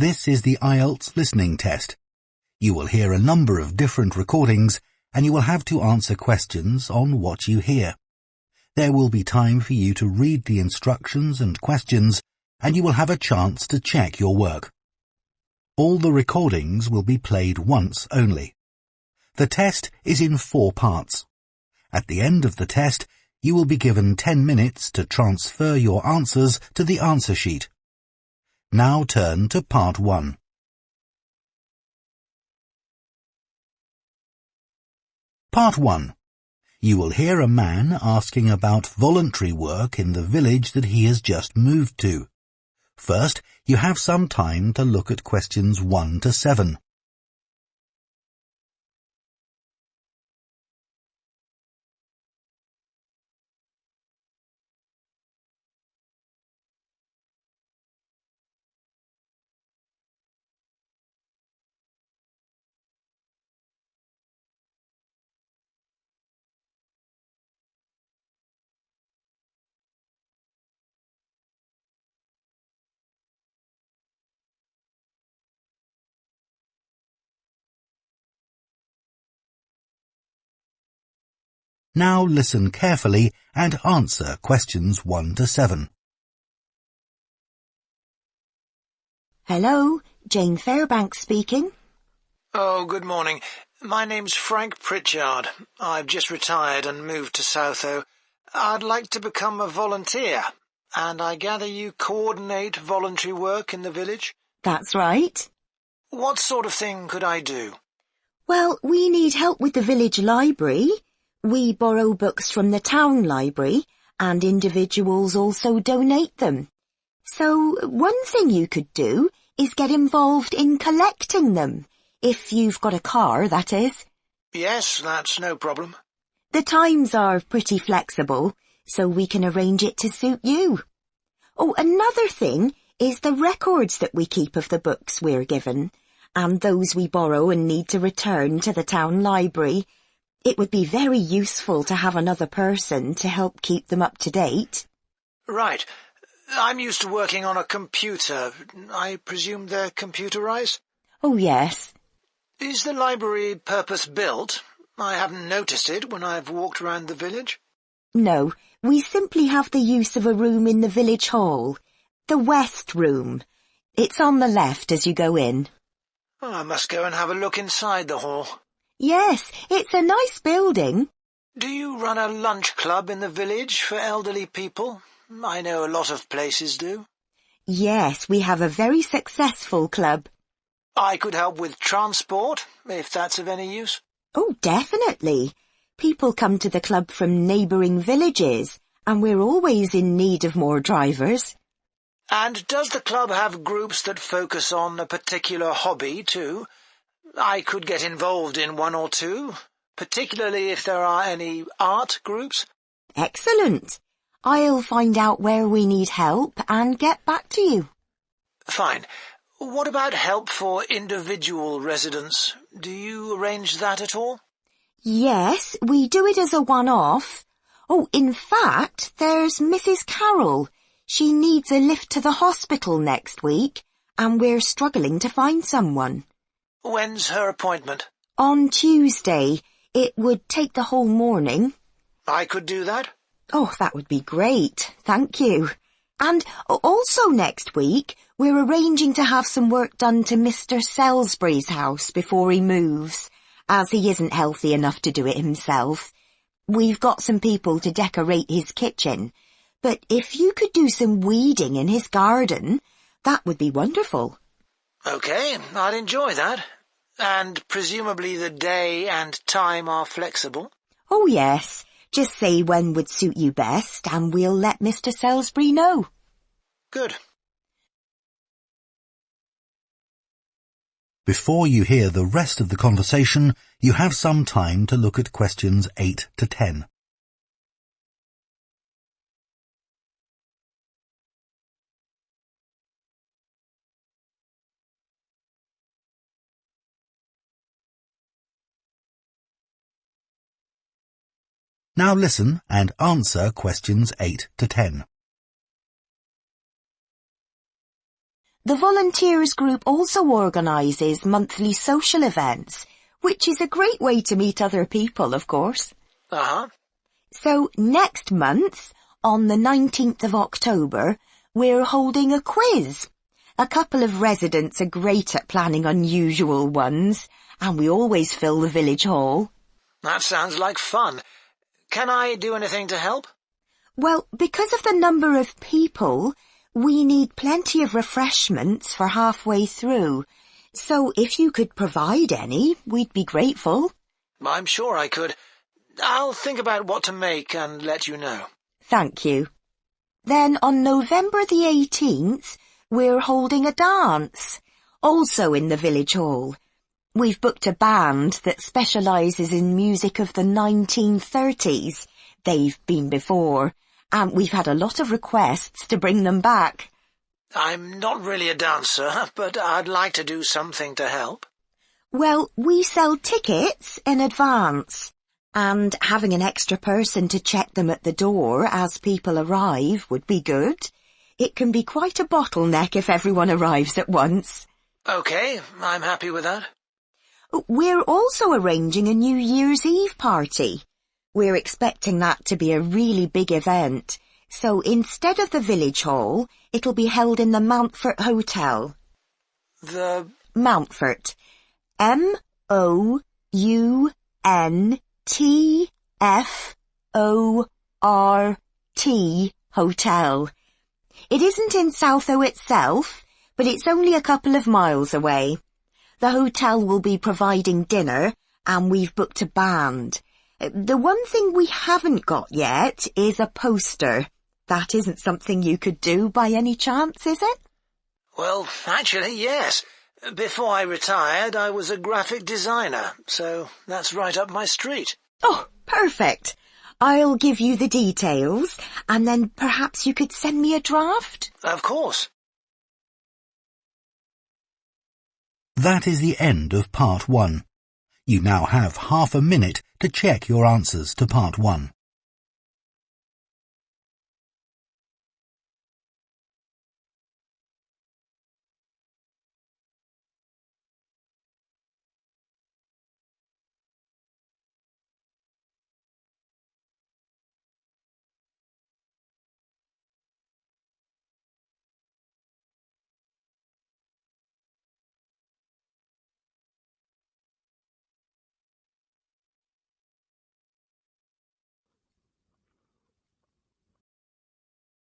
This is the IELTS listening test. You will hear a number of different recordings and you will have to answer questions on what you hear. There will be time for you to read the instructions and questions and you will have a chance to check your work. All the recordings will be played once only. The test is in 4 parts. At the end of the test, you will be given 10 minutes to transfer your answers to the answer sheet. Now turn to part 1. Part 1. You will hear a man asking about voluntary work in the village that he has just moved to. First, you have some time to look at questions 1 to 7. Now listen carefully and answer questions 1 to 7. Hello, Jane Fairbanks speaking. Oh, good morning. My name's Frank Pritchard. I've just retired and moved to Southo. I'd like to become a volunteer, and I gather you coordinate voluntary work in the village? That's right. What sort of thing could I do? Well, we need help with the village library. We borrow books from the town library, and individuals also donate them. So one thing you could do is get involved in collecting them, if you've got a car, that is. Yes, that's no problem. The times are pretty flexible, so we can arrange it to suit you. Oh, another thing is the records that we keep of the books we're given, and those we borrow and need to return to the town library. It would be very useful to have another person to help keep them up to date. Right. I'm used to working on a computer. I presume they're computerized? Oh, yes. Is the library purpose-built? I haven't noticed it when I've walked around the village. No, we simply have the use of a room in the village hall. The West Room. It's on the left as you go in. Oh, I must go and have a look inside the hall. Yes, it's a nice building. Do you run a lunch club in the village for elderly people? I know a lot of places do. Yes, we have a very successful club. I could help with transport, if that's of any use. Oh, definitely. People come to the club from neighbouring villages, and we're always in need of more drivers. And does the club have groups that focus on a particular hobby too? I could get involved in 1 or 2, particularly if there are any art groups. Excellent. I'll find out where we need help and get back to you. Fine. What about help for individual residents? Do you arrange that at all? Yes, we do it as a one-off. Oh, in fact, there's Mrs. Carroll. She needs a lift to the hospital next week, and we're struggling to find someone. When's her appointment? On Tuesday. It would take the whole morning. I could do that? Oh, that would be great. Thank you. And also next week, we're arranging to have some work done to Mr. Salisbury's house before he moves, as he isn't healthy enough to do it himself. We've got some people to decorate his kitchen, but if you could do some weeding in his garden, that would be wonderful. OK, I'd enjoy that. And presumably the day and time are flexible? Oh, yes. Just say when would suit you best, and we'll let Mr. Salisbury know. Good. Before you hear the rest of the conversation, you have some time to look at questions 8 to 10. Now listen and answer questions 8 to 10. The volunteers group also organises monthly social events, which is a great way to meet other people, of course. Uh-huh. So next month, on the 19th of October, we're holding a quiz. A couple of residents are great at planning unusual ones, and we always fill the village hall. That sounds like fun. Can I do anything to help? Well, because of the number of people, we need plenty of refreshments for halfway through. So if you could provide any, we'd be grateful. I'm sure I could. I'll think about what to make and let you know. Thank you. Then on November the 18th, we're holding a dance, also in the village hall. We've booked a band that specialises in music of the 1930s. They've been before, and we've had a lot of requests to bring them back. I'm not really a dancer, but I'd like to do something to help. Well, we sell tickets in advance, and having an extra person to check them at the door as people arrive would be good. It can be quite a bottleneck if everyone arrives at once. OK, I'm happy with that. We're also arranging a New Year's Eve party. We're expecting that to be a really big event, so instead of the village hall, it'll be held in the Mountfort Hotel. The... Mountfort. M-O-U-N-T-F-O-R-T Hotel. It isn't in Southo itself, but it's only a couple of miles away. The hotel will be providing dinner, and we've booked a band. The one thing we haven't got yet is a poster. That isn't something you could do by any chance, is it? Well, actually, yes. Before I retired, I was a graphic designer, so that's right up my street. Oh, perfect. I'll give you the details, and then perhaps you could send me a draft? Of course. That is the end of part 1. You now have half a minute to check your answers to part 1.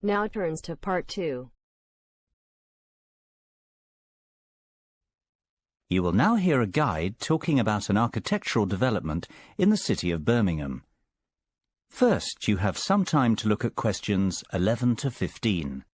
Now turns to part 2. You will now hear a guide talking about an architectural development in the city of Birmingham. First, you have some time to look at questions 11 to 15.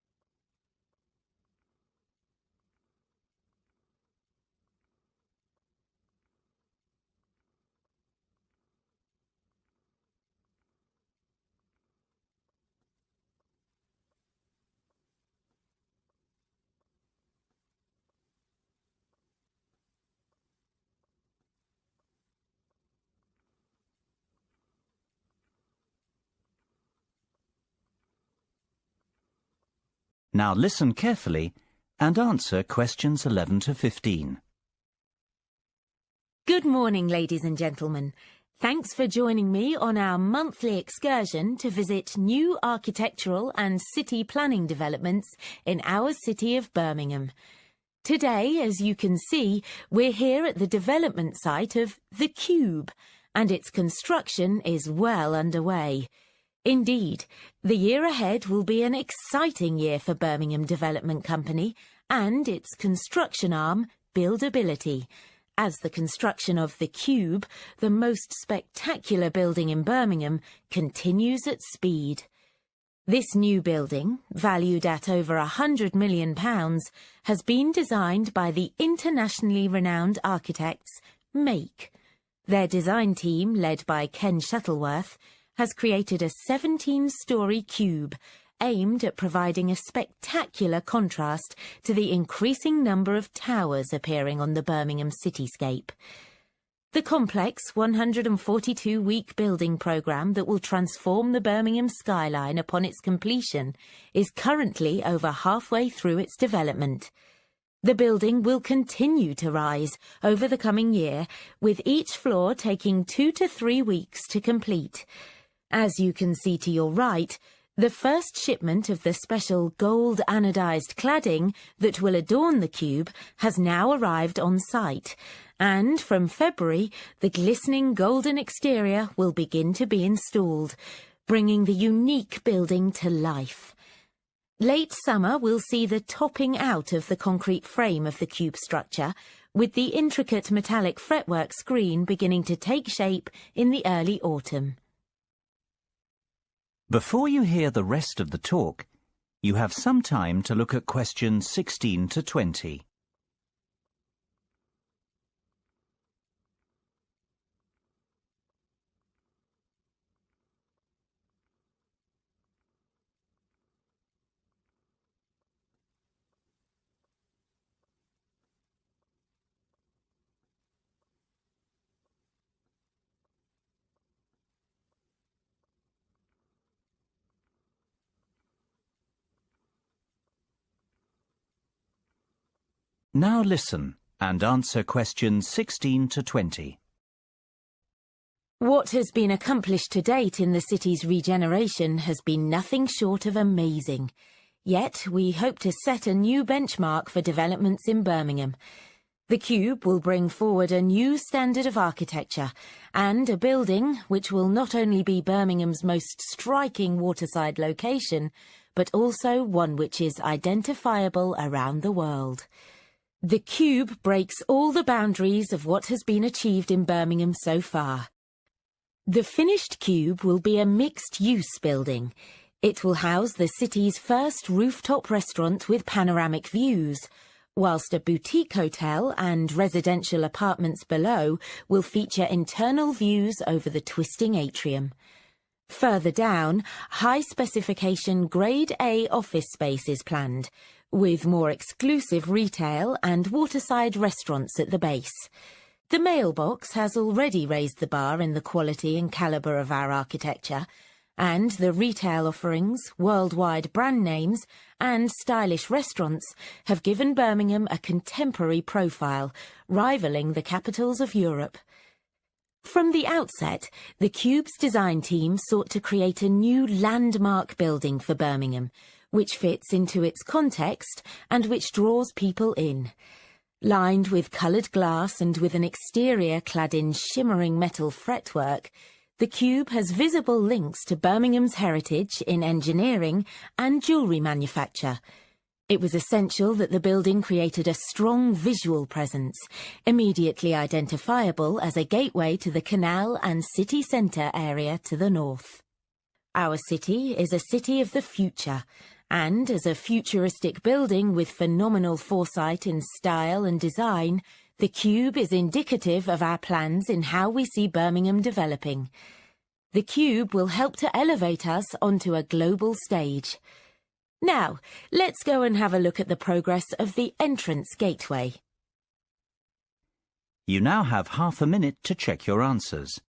Now listen carefully and answer questions 11 to 15. Good morning, ladies and gentlemen. Thanks for joining me on our monthly excursion to visit new architectural and city planning developments in our city of Birmingham. Today, as you can see, we're here at the development site of The Cube, and its construction is well underway. Indeed, the year ahead will be an exciting year for Birmingham Development Company and its construction arm, Buildability, as the construction of The Cube, the most spectacular building in Birmingham, continues at speed. This new building, valued at over £100 million, has been designed by the internationally renowned architects Make. Their design team, led by Ken Shuttleworth, has created a 17-storey cube aimed at providing a spectacular contrast to the increasing number of towers appearing on the Birmingham cityscape. The complex 142-week building programme that will transform the Birmingham skyline upon its completion is currently over halfway through its development. The building will continue to rise over the coming year, with each floor taking 2 to 3 weeks to complete. As you can see to your right, the first shipment of the special gold anodized cladding that will adorn the cube has now arrived on site, and from February, the glistening golden exterior will begin to be installed, bringing the unique building to life. Late summer will see the topping out of the concrete frame of the cube structure, with the intricate metallic fretwork screen beginning to take shape in the early autumn. Before you hear the rest of the talk, you have some time to look at questions 16 to 20. Now listen and answer questions 16 to 20. What has been accomplished to date in the city's regeneration has been nothing short of amazing. Yet we hope to set a new benchmark for developments in Birmingham. The Cube will bring forward a new standard of architecture and a building which will not only be Birmingham's most striking waterside location, but also one which is identifiable around the world. The Cube breaks all the boundaries of what has been achieved in Birmingham so far. The finished Cube will be a mixed-use building. It will house the city's first rooftop restaurant with panoramic views, whilst a boutique hotel and residential apartments below will feature internal views over the twisting atrium. Further down, high-specification Grade A office space is planned, with more exclusive retail and waterside restaurants at the base. The mailbox has already raised the bar in the quality and calibre of our architecture, and the retail offerings, worldwide brand names, and stylish restaurants have given Birmingham a contemporary profile, rivaling the capitals of Europe. From the outset, the Cube's design team sought to create a new landmark building for Birmingham, which fits into its context and which draws people in. Lined with coloured glass and with an exterior clad in shimmering metal fretwork, the Cube has visible links to Birmingham's heritage in engineering and jewellery manufacture. It was essential that the building created a strong visual presence, immediately identifiable as a gateway to the canal and city centre area to the north. Our city is a city of the future, and as a futuristic building with phenomenal foresight in style and design, the Cube is indicative of our plans in how we see Birmingham developing. The Cube will help to elevate us onto a global stage. Now, let's go and have a look at the progress of the entrance gateway. You now have half a minute to check your answers.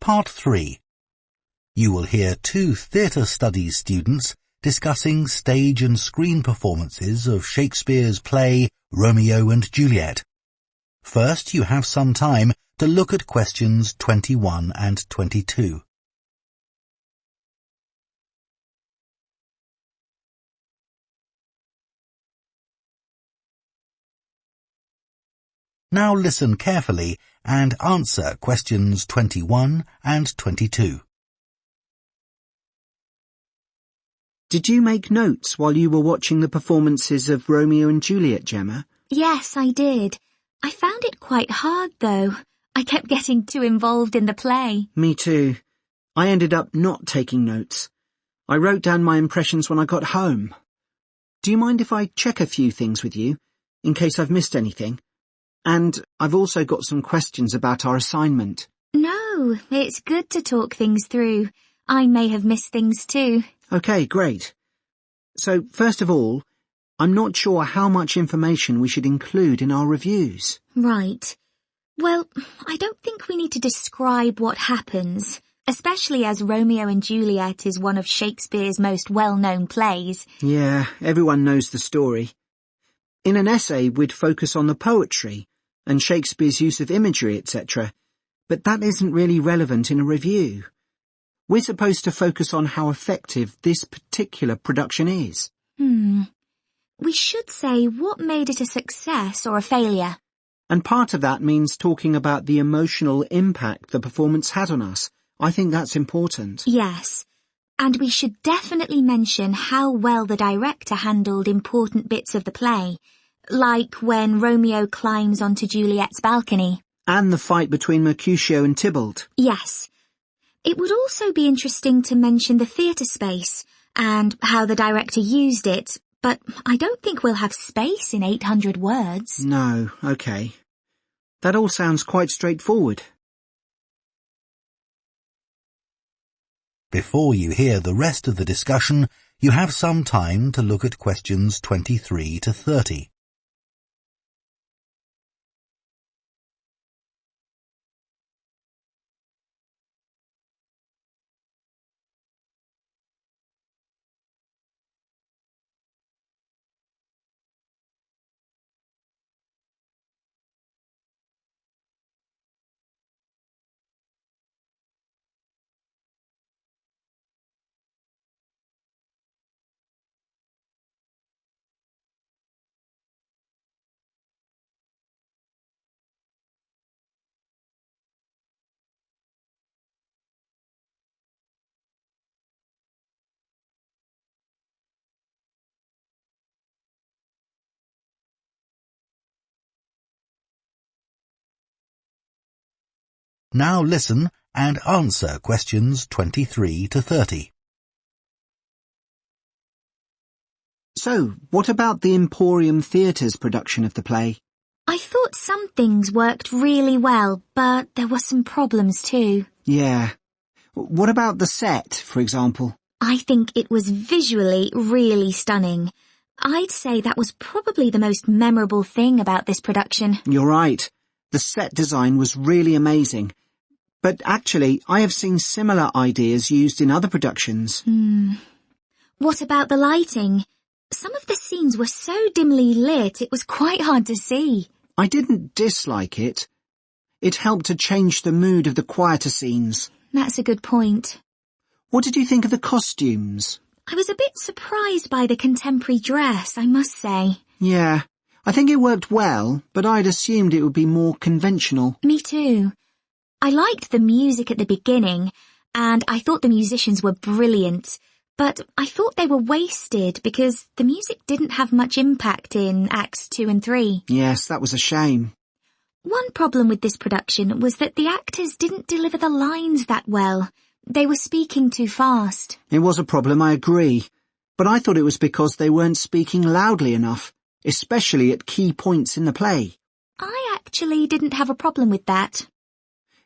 Part 3. You will hear 2 theatre studies students discussing stage and screen performances of Shakespeare's play Romeo and Juliet. First, you have some time to look at questions 21 and 22. Now listen carefully and answer questions 21 and 22. Did you make notes while you were watching the performances of Romeo and Juliet, Gemma? Yes, I did. I found it quite hard, though. I kept getting too involved in the play. Me too. I ended up not taking notes. I wrote down my impressions when I got home. Do you mind if I check a few things with you, in case I've missed anything? And I've also got some questions about our assignment. No, it's good to talk things through. I may have missed things too. Okay, great. So, first of all, I'm not sure how much information we should include in our reviews. Right. Well, I don't think we need to describe what happens, especially as Romeo and Juliet is one of Shakespeare's most well-known plays. Yeah, everyone knows the story. In an essay, we'd focus on the poetry and Shakespeare's use of imagery, etc., but that isn't really relevant in a review. We're supposed to focus on how effective this particular production is. We should say what made it a success or a failure. And part of that means talking about the emotional impact the performance had on us. I think that's important. Yes. And we should definitely mention how well the director handled important bits of the play, like when Romeo climbs onto Juliet's balcony. And the fight between Mercutio and Tybalt. Yes. It would also be interesting to mention the theatre space and how the director used it, but I don't think we'll have space in 800 words. No, okay. That all sounds quite straightforward. Before you hear the rest of the discussion, you have some time to look at questions 23 to 30. Now listen and answer questions 23 to 30. So, what about the Emporium Theatre's production of the play? I thought some things worked really well, but there were some problems too. Yeah. What about the set, for example? I think it was visually really stunning. I'd say that was probably the most memorable thing about this production. You're right. The set design was really amazing. But actually, I have seen similar ideas used in other productions. What about the lighting? Some of the scenes were so dimly lit it was quite hard to see. I didn't dislike it. It helped to change the mood of the quieter scenes. That's a good point. What did you think of the costumes? I was a bit surprised by the contemporary dress, I must say. Yeah, I think it worked well, but I'd assumed it would be more conventional. Me too. I liked the music at the beginning, and I thought the musicians were brilliant, but I thought they were wasted because the music didn't have much impact in Acts 2 and 3. Yes, that was a shame. One problem with this production was that the actors didn't deliver the lines that well. They were speaking too fast. It was a problem, I agree, but I thought it was because they weren't speaking loudly enough, especially at key points in the play. I actually didn't have a problem with that.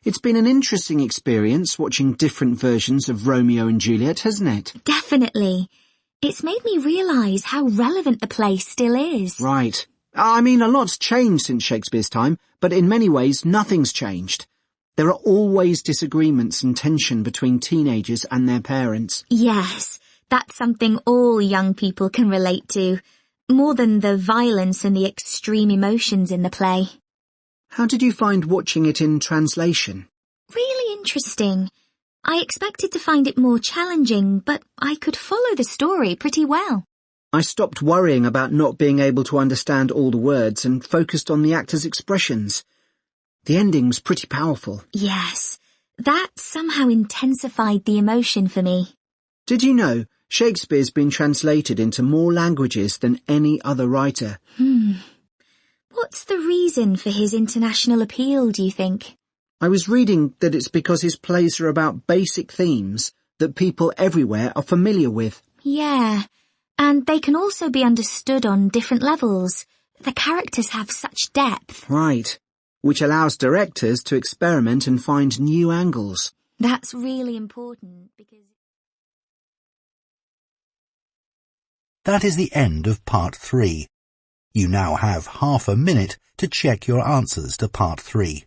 It's been an interesting experience watching different versions of Romeo and Juliet, hasn't it? Definitely. It's made me realise how relevant the play still is. Right. I mean, a lot's changed since Shakespeare's time, but in many ways nothing's changed. There are always disagreements and tension between teenagers and their parents. Yes, that's something all young people can relate to, more than the violence and the extreme emotions in the play. How did you find watching it in translation? Really interesting. I expected to find it more challenging, but I could follow the story pretty well. I stopped worrying about not being able to understand all the words and focused on the actors' expressions. The ending was pretty powerful. Yes, that somehow intensified the emotion for me. Did you know Shakespeare's been translated into more languages than any other writer? What's the reason for his international appeal, do you think? I was reading that it's because his plays are about basic themes that people everywhere are familiar with. Yeah, And they can also be understood on different levels. The characters have such depth. Right, which allows directors to experiment and find new angles. That's really important because... That is the end of part 3. You now have half a minute to check your answers to part 3.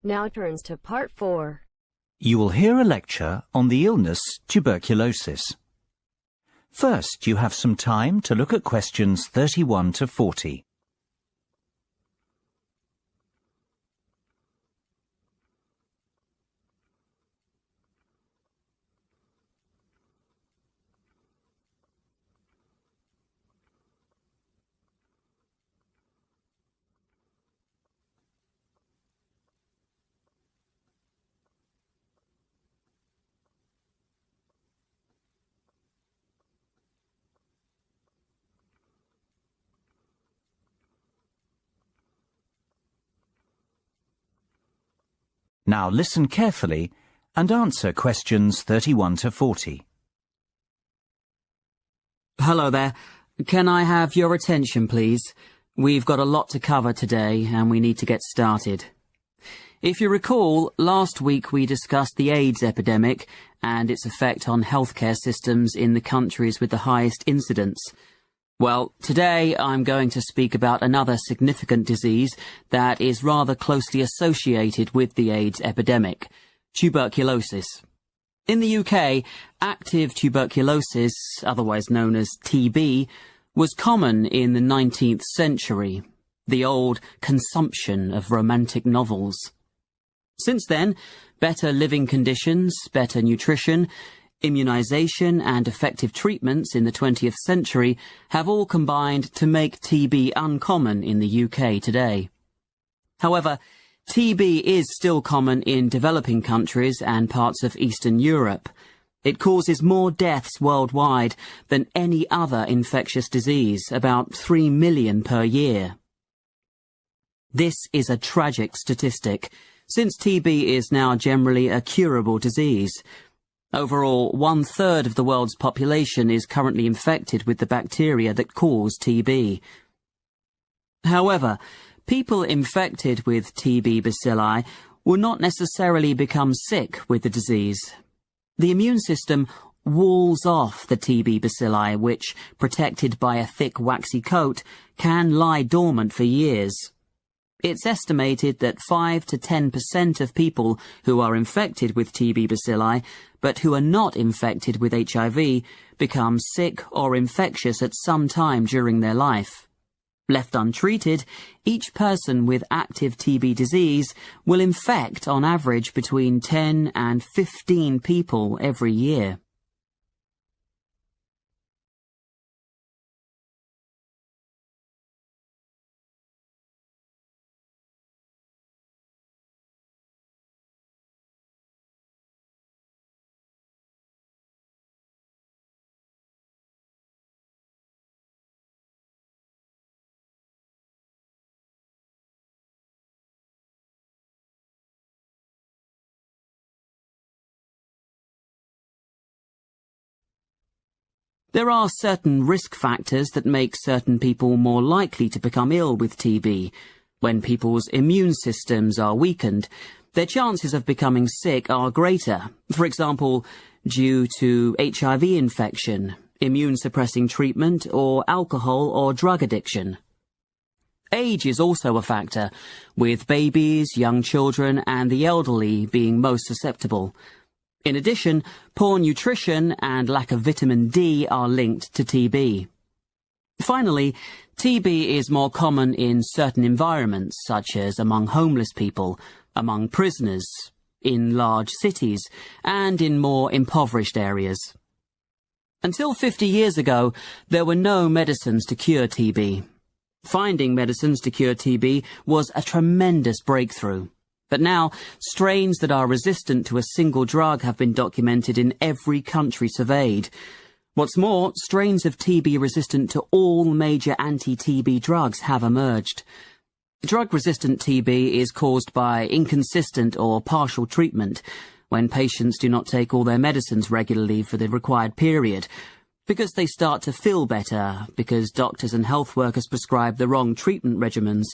Now turns to part 4. You will hear a lecture on the illness tuberculosis. First, you have some time to look at questions 31 to 40. Now listen carefully and answer questions 31 to 40. Hello there. Can I have your attention, please? We've got a lot to cover today and we need to get started. If you recall, last week we discussed the AIDS epidemic and its effect on healthcare systems in the countries with the highest incidence. Well, today I'm going to speak about another significant disease that is rather closely associated with the AIDS epidemic, tuberculosis. In the UK, active tuberculosis, otherwise known as TB, was common in the 19th century, the old consumption of romantic novels. Since then, better living conditions, better nutrition, immunization and effective treatments in the 20th century have all combined to make TB uncommon in the UK today. However, TB is still common in developing countries and parts of Eastern Europe. It causes more deaths worldwide than any other infectious disease, about 3 million per year. This is a tragic statistic, since TB is now generally a curable disease. Overall, 1/3 of the world's population is currently infected with the bacteria that cause TB. However, people infected with TB bacilli will not necessarily become sick with the disease. The immune system walls off the TB bacilli, which, protected by a thick waxy coat, can lie dormant for years. It's estimated that 5 to 10% of people who are infected with TB bacilli, but who are not infected with HIV, become sick or infectious at some time during their life. Left untreated, each person with active TB disease will infect on average between 10 and 15 people every year. There are certain risk factors that make certain people more likely to become ill with TB. When people's immune systems are weakened, their chances of becoming sick are greater, for example, due to HIV infection, immune-suppressing treatment, or alcohol or drug addiction. Age is also a factor, with babies, young children, and the elderly being most susceptible. In addition, poor nutrition and lack of vitamin D are linked to TB. Finally, TB is more common in certain environments, such as among homeless people, among prisoners, in large cities, and in more impoverished areas. Until 50 years ago, there were no medicines to cure TB. Finding medicines to cure TB was a tremendous breakthrough. But now, strains that are resistant to a single drug have been documented in every country surveyed. What's more, strains of TB resistant to all major anti-TB drugs have emerged. Drug-resistant TB is caused by inconsistent or partial treatment, when patients do not take all their medicines regularly for the required period, because they start to feel better, because doctors and health workers prescribe the wrong treatment regimens,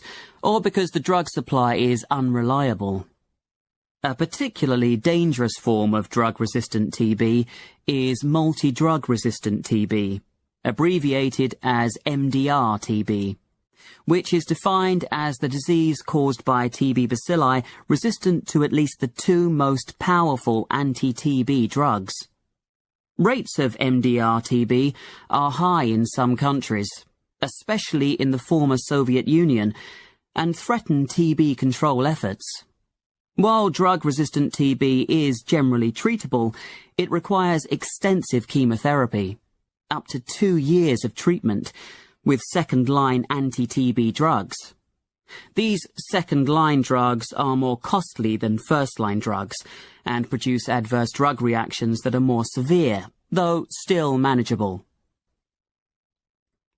or because the drug supply is unreliable. A particularly dangerous form of drug-resistant TB is multi-drug-resistant TB, abbreviated as MDR-TB, which is defined as the disease caused by TB bacilli resistant to at least the two most powerful anti-TB drugs. Rates of MDR-TB are high in some countries, especially in the former Soviet Union, and threaten TB control efforts. While drug-resistant TB is generally treatable, it requires extensive chemotherapy, up to 2 years of treatment, with second-line anti-TB drugs. These second-line drugs are more costly than first-line drugs, and produce adverse drug reactions that are more severe, though still manageable.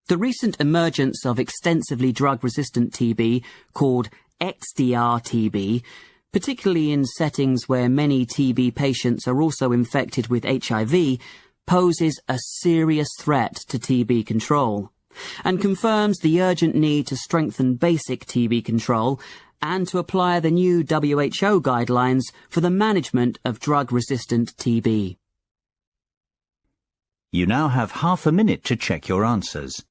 The recent emergence of extensively drug-resistant TB, called XDR-TB, particularly in settings where many TB patients are also infected with HIV, poses a serious threat to TB control, and confirms the urgent need to strengthen basic TB control and to apply the new WHO guidelines for the management of drug-resistant TB. You now have half a minute to check your answers.